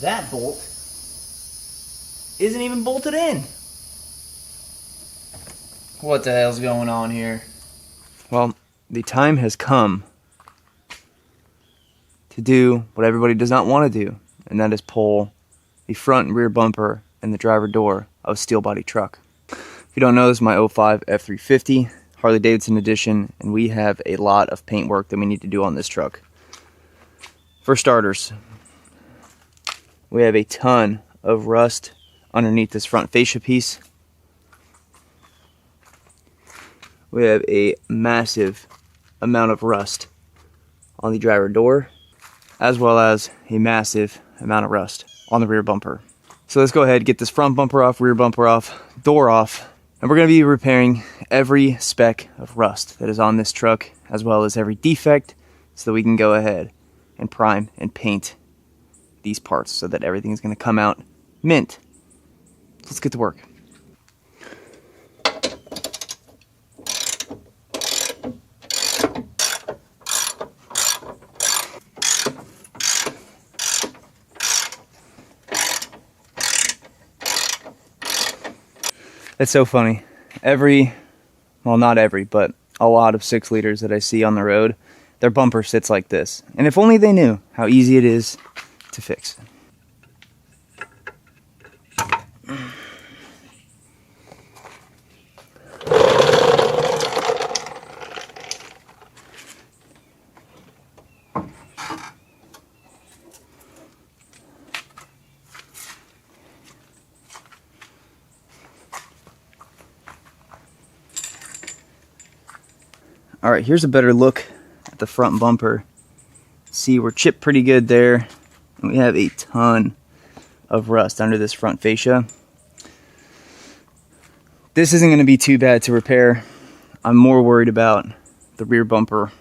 That bolt isn't even bolted in. What the hell's going on here? Well, the time has come to do what everybody does not want to do, and that is pull the front and rear bumper and the driver door of a steel body truck. If you don't know, this is my 05 F350 Harley Davidson edition, and we have a lot of paint work that we need to do on this truck. For starters, we have a ton of rust underneath this front fascia piece. We have a massive amount of rust on the driver door, as well as a massive amount of rust on the rear bumper. So let's go ahead and get this front bumper off, rear bumper off, door off, and we're going to be repairing every speck of rust that is on this truck, as well as every defect, so that we can go ahead and prime and paint these parts so that everything is going to come out mint. Let's get to work. It's so funny. Well, not every, but a lot of 6 liters that I see on the road, their bumper sits like this. And if only they knew how easy it is to fix. Alright, here's a better look at the front bumper. See, we're chipped pretty good there. And we have a ton of rust under this front fascia. This isn't going to be too bad to repair. I'm more worried about the rear bumper.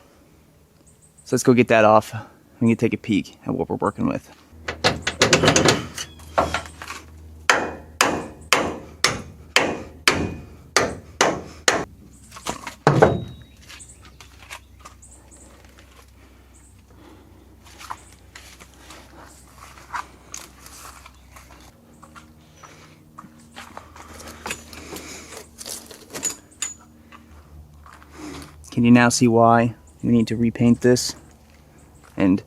So let's go get that off. We can take a peek at what we're working with. Can you now see why we need to repaint this and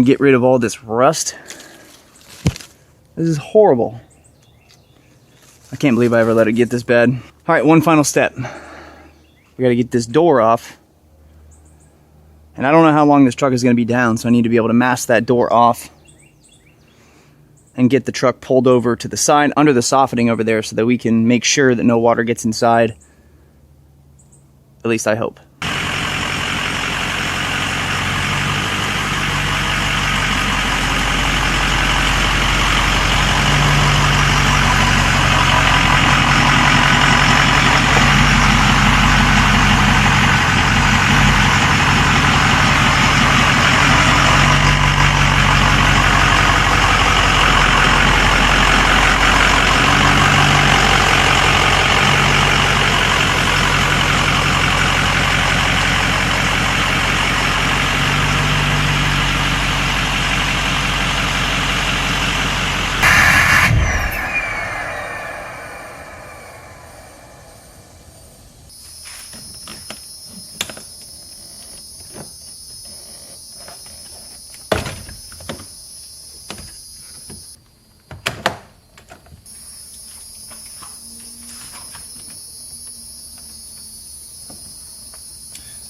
get rid of all this rust? This is horrible. I can't believe I ever let it get this bad. All right, one final step. We gotta get this door off. And I don't know how long this truck is gonna be down, so I need to be able to mask that door off and get the truck pulled over to the side under the softening over there so that we can make sure that no water gets inside. At least I hope.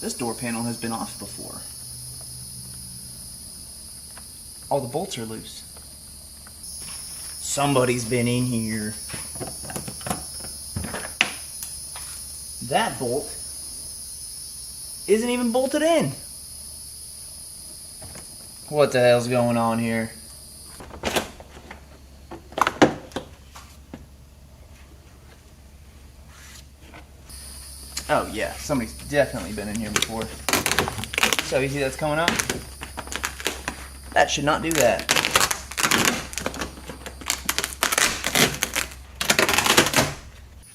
This door panel has been off before. All the bolts are loose. Somebody's been in here. That bolt isn't even bolted in. What the hell's going on here? Oh yeah, somebody's definitely been in here before. So you see that's coming up? That should not do that.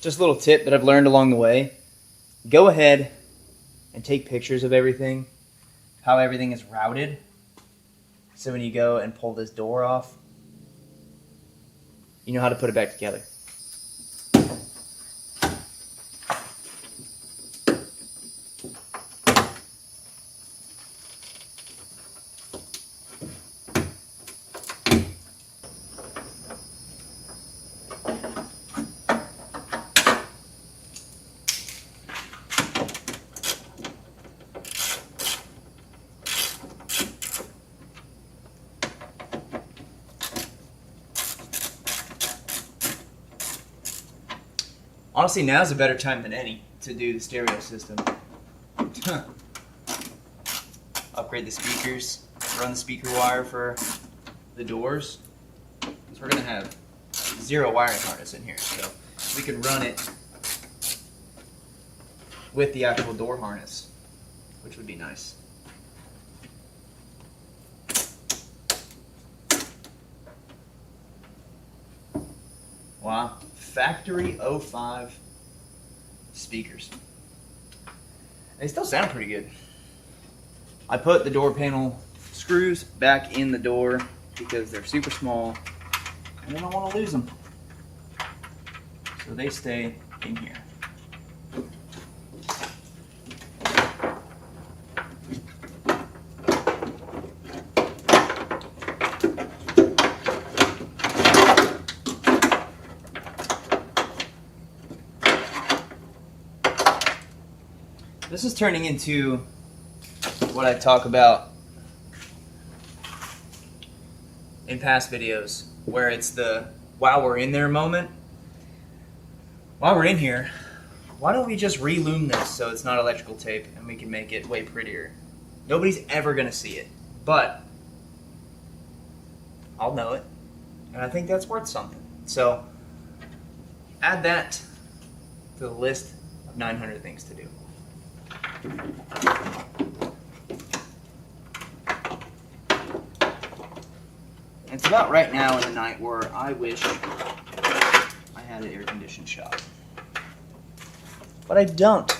Just a little tip that I've learned along the way. Go ahead and take pictures of everything, how everything is routed, So when you go and pull this door off, you know how to put it back together. Honestly, now's a better time than any to do the stereo system. Upgrade the speakers, run the speaker wire for the doors. Because we're going to have 0 wiring harness in here, so we could run it with the actual door harness, which would be nice. Wow. Factory 05 speakers. They still sound pretty good. I put the door panel screws back in the door because they're super small and I don't want to lose them. So they stay in here. This is turning into what I talk about in past videos, where it's the while we're in there moment. While we're in here, why don't we just relume this so it's not electrical tape and we can make it way prettier? Nobody's ever gonna see it, but I'll know it, and I think that's worth something. So add that to the list of 900 things to do. It's about right now in the night where I wish I had an air-conditioned shop. But I don't.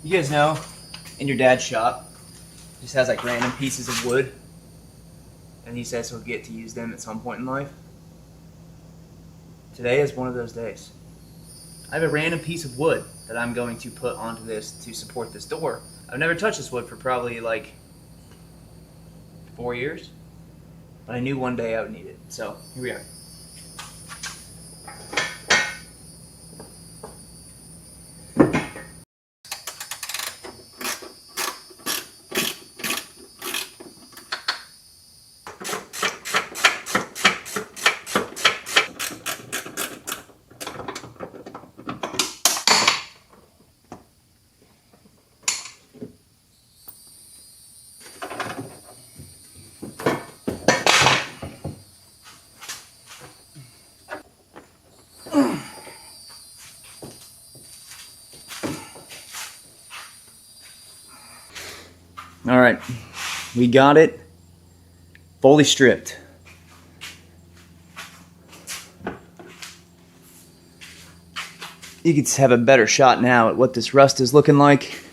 You guys know, in your dad's shop, just has like random pieces of wood, and he says he'll get to use them at some point in life. Today is one of those days. I have a random piece of wood that I'm going to put onto this to support this door. I've never touched this wood for probably like 4 years, but I knew one day I would need it. So here we are. All right, we got it fully stripped. You can have a better shot now at what this rust is looking like.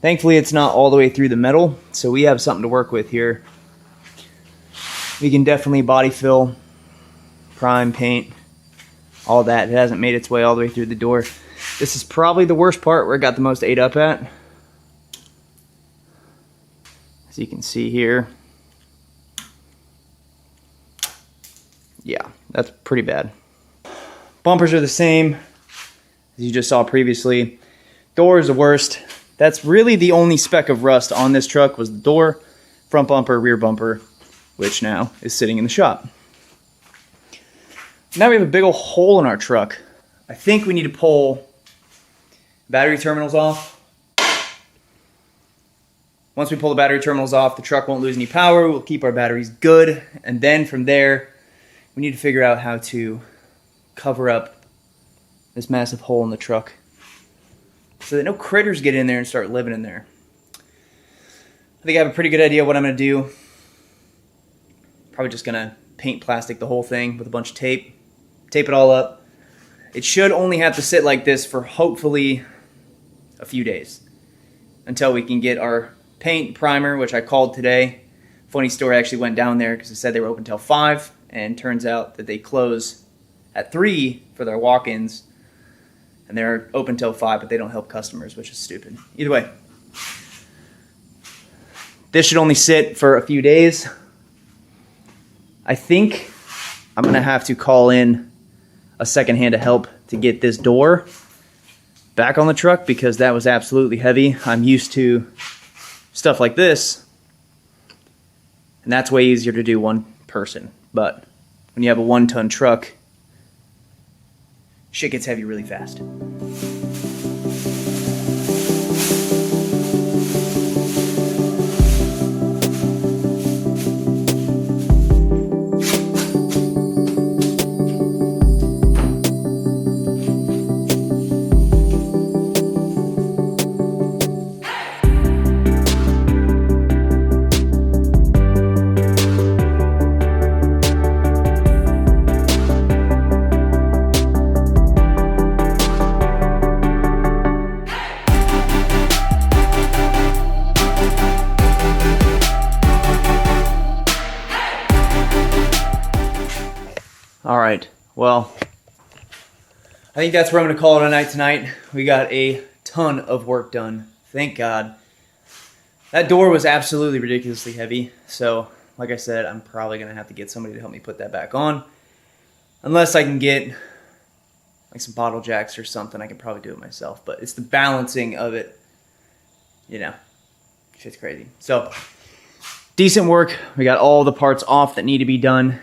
Thankfully, it's not all the way through the metal, so we have something to work with here. We can definitely body fill, prime, paint, all that. It hasn't made its way all the way through the door. This is probably the worst part where it got the most ate up at. As you can see here. Yeah, that's pretty bad. Bumpers are the same as you just saw previously. Door is the worst. That's really the only speck of rust on this truck was the door, front bumper, rear bumper, which now is sitting in the shop. Now we have a big old hole in our truck. I think we need to pull battery terminals off. Once we pull the battery terminals off, the truck won't lose any power. We'll keep our batteries good. And then from there, we need to figure out how to cover up this massive hole in the truck so that no critters get in there and start living in there. I think I have a pretty good idea what I'm going to do. Probably just going to paint plastic the whole thing with a bunch of tape. Tape it all up. It should only have to sit like this for hopefully a few days until we can get our paint primer, which I called today. Funny story, I actually went down there because they said they were open till 5, and turns out that they close at 3 for their walk-ins, and they're open till 5, but they don't help customers, which is stupid. Either way, this should only sit for a few days. I think I'm going to have to call in a second hand to help to get this door back on the truck because that was absolutely heavy. I'm used to stuff like this, and that's way easier to do one person. But when you have a 1-ton truck, shit gets heavy really fast. All right, well, I think that's where I'm going to call it a night tonight. We got a ton of work done, thank God. That door was absolutely ridiculously heavy, so like I said, I'm probably going to have to get somebody to help me put that back on. Unless I can get like some bottle jacks or something, I can probably do it myself, but it's the balancing of it, you know, shit's crazy. So, decent work. We got all the parts off that need to be done.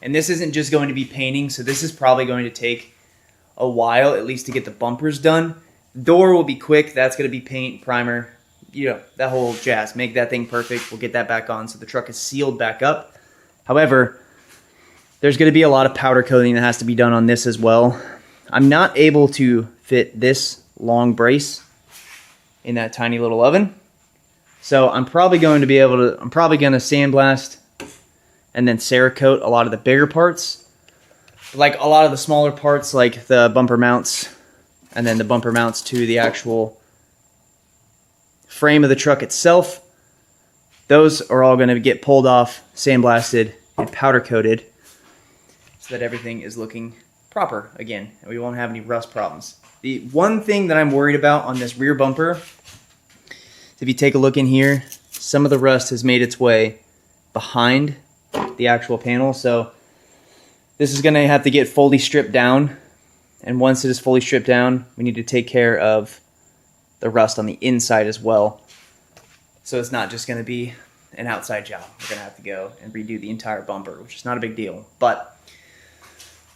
And this isn't just going to be painting, so this is probably going to take a while, at least to get the bumpers done. Door will be quick. That's going to be paint, primer, you know, that whole jazz. Make that thing perfect. We'll get that back on so the truck is sealed back up. However, there's going to be a lot of powder coating that has to be done on this as well. I'm not able to fit this long brace in that tiny little oven. So I'm probably going to sandblast and then Cerakote a lot of the bigger parts. Like a lot of the smaller parts, like the bumper mounts, and then the bumper mounts to the actual frame of the truck itself. Those are all going to get pulled off, sandblasted, and powder coated so that everything is looking proper again, and we won't have any rust problems. The one thing that I'm worried about on this rear bumper is if you take a look in here, some of the rust has made its way behind the actual panel, so this is going to have to get fully stripped down, and once it is fully stripped down, we need to take care of the rust on the inside as well. So it's not just going to be an outside job. We're going to have to go and redo the entire bumper, which is not a big deal. But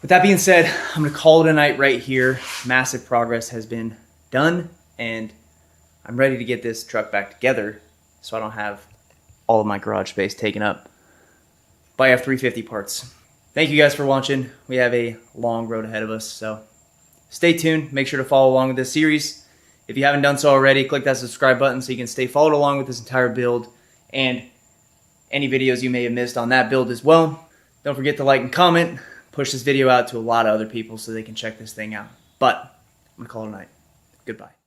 with that being said, I'm going to call it a night right here. Massive progress has been done, and I'm ready to get this truck back together so I don't have all of my garage space taken up by F-350 parts. Thank you guys for watching. We have a long road ahead of us, so stay tuned. Make sure to follow along with this series. If you haven't done so already, click that subscribe button so you can stay followed along with this entire build and any videos you may have missed on that build as well. Don't forget to like and comment. Push this video out to a lot of other people so they can check this thing out. But I'm going to call it a night. Goodbye.